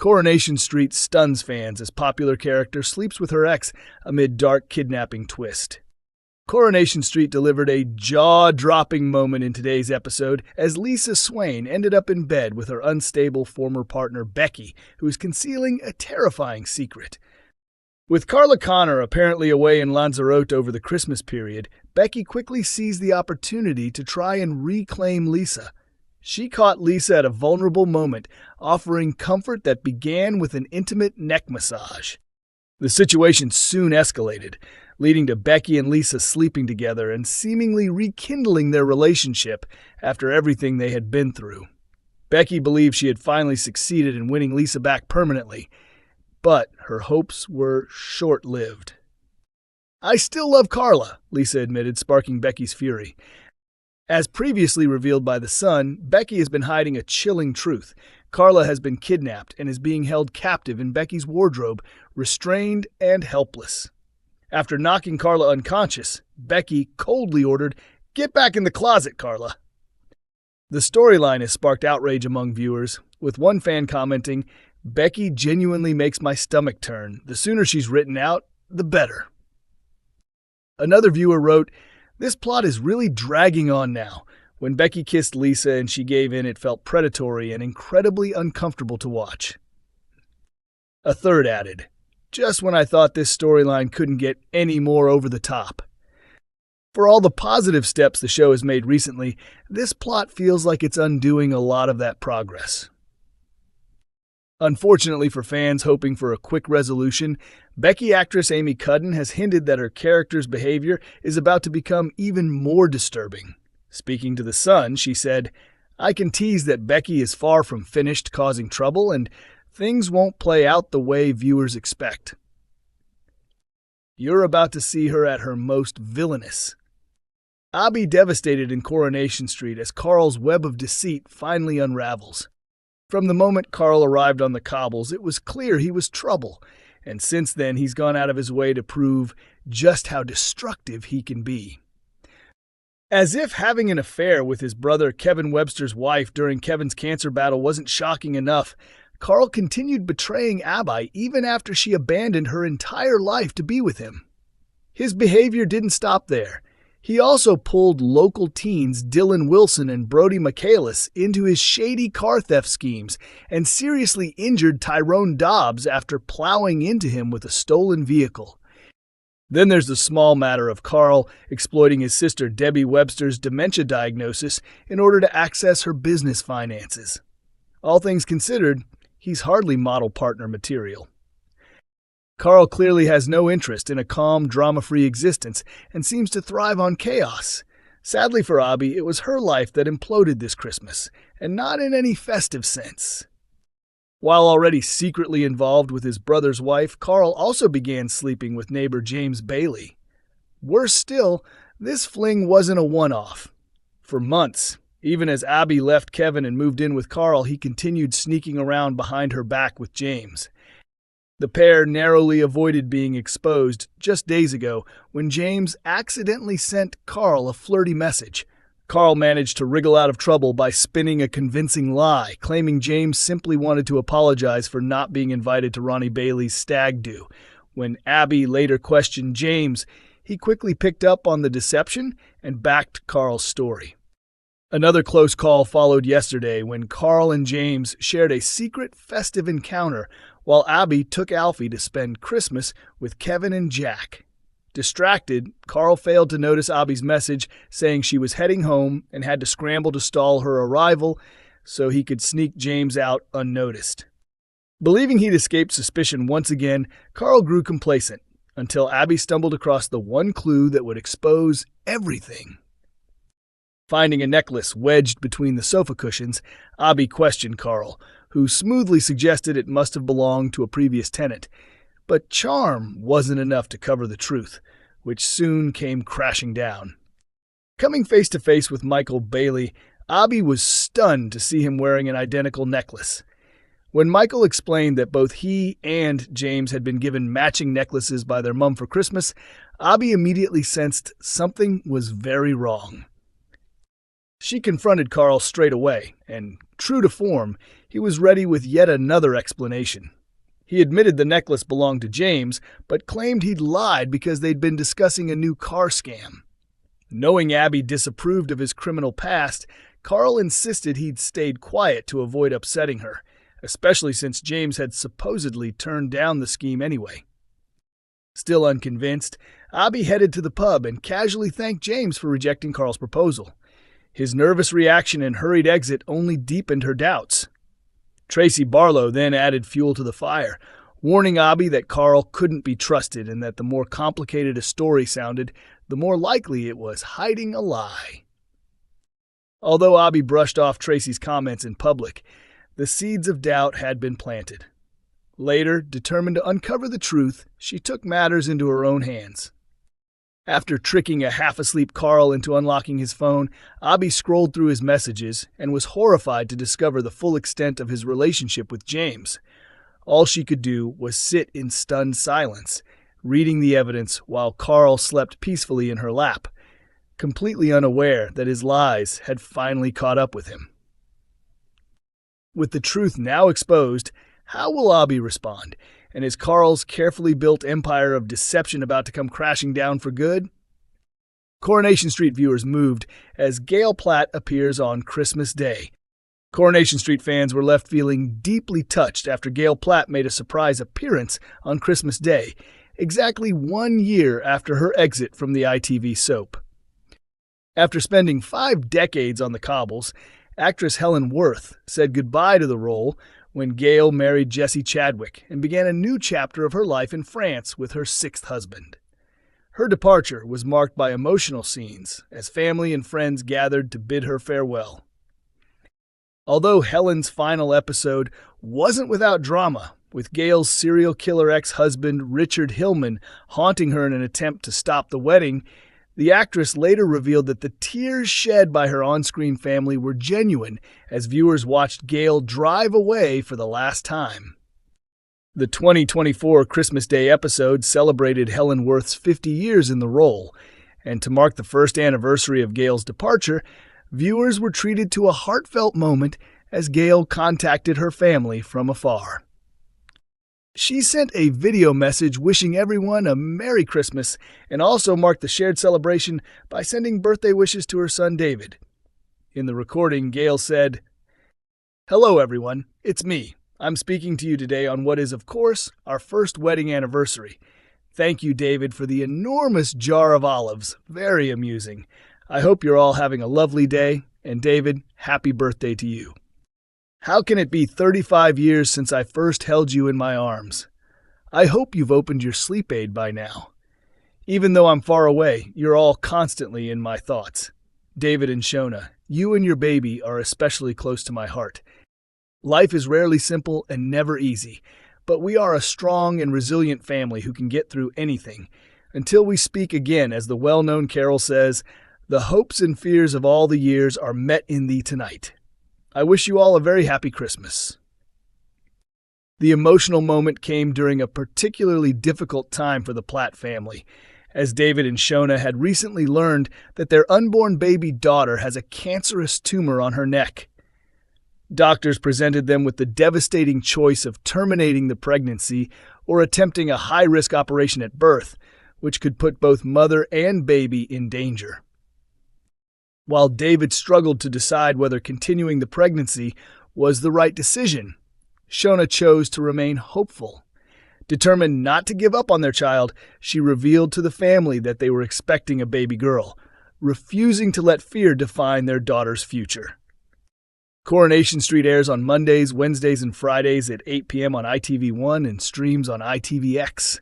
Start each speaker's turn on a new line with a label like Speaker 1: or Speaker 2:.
Speaker 1: Coronation Street stuns fans as popular character sleeps with her ex amid dark kidnapping twist. Coronation Street delivered a jaw-dropping moment in today's episode as Lisa Swain ended up in bed with her unstable former partner Becky, who is concealing a terrifying secret. With Carla Connor apparently away in Lanzarote over the Christmas period, Becky quickly sees the opportunity to try and reclaim Lisa. She caught Lisa at a vulnerable moment, offering comfort that began with an intimate neck massage. The situation soon escalated, leading to Becky and Lisa sleeping together and seemingly rekindling their relationship after everything they had been through. Becky believed she had finally succeeded in winning Lisa back permanently, but her hopes were short-lived. "I still love Carla," Lisa admitted, sparking Becky's fury. As previously revealed by The Sun, Becky has been hiding a chilling truth. Carla has been kidnapped and is being held captive in Becky's wardrobe, restrained and helpless. After knocking Carla unconscious, Becky coldly ordered, "Get back in the closet, Carla." The storyline has sparked outrage among viewers, with one fan commenting, "Becky genuinely makes my stomach turn. The sooner she's written out, the better." Another viewer wrote, "This plot is really dragging on now. When Becky kissed Lisa and she gave in, it felt predatory and incredibly uncomfortable to watch." A third added, "Just when I thought this storyline couldn't get any more over the top." For all the positive steps the show has made recently, this plot feels like it's undoing a lot of that progress. Unfortunately for fans hoping for a quick resolution, Becky actress Amy Cudden has hinted that her character's behavior is about to become even more disturbing. Speaking to The Sun, she said, "I can tease that Becky is far from finished causing trouble and things won't play out the way viewers expect. You're about to see her at her most villainous." Abby devastated in Coronation Street as Carl's web of deceit finally unravels. From the moment Carl arrived on the cobbles, it was clear he was trouble, and since then he's gone out of his way to prove just how destructive he can be. As if having an affair with his brother Kevin Webster's wife during Kevin's cancer battle wasn't shocking enough, Carl continued betraying Abby even after she abandoned her entire life to be with him. His behavior didn't stop there. He also pulled local teens Dylan Wilson and Brody Michaelis into his shady car theft schemes and seriously injured Tyrone Dobbs after plowing into him with a stolen vehicle. Then there's the small matter of Carl exploiting his sister Debbie Webster's dementia diagnosis in order to access her business finances. All things considered, he's hardly model partner material. Carl clearly has no interest in a calm, drama-free existence and seems to thrive on chaos. Sadly for Abby, it was her life that imploded this Christmas, and not in any festive sense. While already secretly involved with his brother's wife, Carl also began sleeping with neighbor James Bailey. Worse still, this fling wasn't a one-off. For months, even as Abby left Kevin and moved in with Carl, he continued sneaking around behind her back with James. The pair narrowly avoided being exposed just days ago when James accidentally sent Carl a flirty message. Carl managed to wriggle out of trouble by spinning a convincing lie, claiming James simply wanted to apologize for not being invited to Ronnie Bailey's stag do. When Abby later questioned James, he quickly picked up on the deception and backed Carl's story. Another close call followed yesterday when Carl and James shared a secret festive encounter while Abby took Alfie to spend Christmas with Kevin and Jack. Distracted, Carl failed to notice Abby's message saying she was heading home and had to scramble to stall her arrival so he could sneak James out unnoticed. Believing he'd escaped suspicion once again, Carl grew complacent until Abby stumbled across the one clue that would expose everything. Finding a necklace wedged between the sofa cushions, Abby questioned Carl, who smoothly suggested it must have belonged to a previous tenant. But charm wasn't enough to cover the truth, which soon came crashing down. Coming face to face with Michael Bailey, Abby was stunned to see him wearing an identical necklace. When Michael explained that both he and James had been given matching necklaces by their mom for Christmas, Abby immediately sensed something was very wrong. She confronted Carl straight away, and, true to form, he was ready with yet another explanation. He admitted the necklace belonged to James, but claimed he'd lied because they'd been discussing a new car scam. Knowing Abby disapproved of his criminal past, Carl insisted he'd stayed quiet to avoid upsetting her, especially since James had supposedly turned down the scheme anyway. Still unconvinced, Abby headed to the pub and casually thanked James for rejecting Carl's proposal. His nervous reaction and hurried exit only deepened her doubts. Tracy Barlow then added fuel to the fire, warning Abby that Carl couldn't be trusted and that the more complicated a story sounded, the more likely it was hiding a lie. Although Abby brushed off Tracy's comments in public, the seeds of doubt had been planted. Later, determined to uncover the truth, she took matters into her own hands. After tricking a half-asleep Carl into unlocking his phone, Abby scrolled through his messages and was horrified to discover the full extent of his relationship with James. All she could do was sit in stunned silence, reading the evidence while Carl slept peacefully in her lap, completely unaware that his lies had finally caught up with him. With the truth now exposed, how will Abby respond? And is Carl's carefully built empire of deception about to come crashing down for good? Coronation Street viewers moved as Gail Platt appears on Christmas Day. Coronation Street fans were left feeling deeply touched after Gail Platt made a surprise appearance on Christmas Day, exactly 1 year after her exit from the ITV soap. After spending 5 decades on the cobbles, actress Helen Worth said goodbye to the role when Gail married Jesse Chadwick and began a new chapter of her life in France with her 6th husband. Her departure was marked by emotional scenes as family and friends gathered to bid her farewell. Although Helen's final episode wasn't without drama, with Gail's serial killer ex-husband Richard Hillman haunting her in an attempt to stop the wedding, the actress later revealed that the tears shed by her on-screen family were genuine as viewers watched Gail drive away for the last time. The 2024 Christmas Day episode celebrated Helen Worth's 50 years in the role, and to mark the first anniversary of Gail's departure, viewers were treated to a heartfelt moment as Gail contacted her family from afar. She sent a video message wishing everyone a Merry Christmas and also marked the shared celebration by sending birthday wishes to her son David. In the recording, Gail said, "Hello everyone, it's me. I'm speaking to you today on what is, of course, our first wedding anniversary. Thank you, David, for the enormous jar of olives. Very amusing. I hope you're all having a lovely day, and David, happy birthday to you. How can it be 35 years since I first held you in my arms? I hope you've opened your sleep aid by now. Even though I'm far away, you're all constantly in my thoughts. David and Shona, you and your baby are especially close to my heart. Life is rarely simple and never easy, but we are a strong and resilient family who can get through anything. Until we speak again, as the well-known carol says, the hopes and fears of all the years are met in thee tonight. I wish you all a very happy Christmas." The emotional moment came during a particularly difficult time for the Platt family, as David and Shona had recently learned that their unborn baby daughter has a cancerous tumor on her neck. Doctors presented them with the devastating choice of terminating the pregnancy or attempting a high-risk operation at birth, which could put both mother and baby in danger. While David struggled to decide whether continuing the pregnancy was the right decision, Shona chose to remain hopeful. Determined not to give up on their child, she revealed to the family that they were expecting a baby girl, refusing to let fear define their daughter's future. Coronation Street airs on Mondays, Wednesdays, and Fridays at 8 p.m. on ITV1 and streams on ITVX.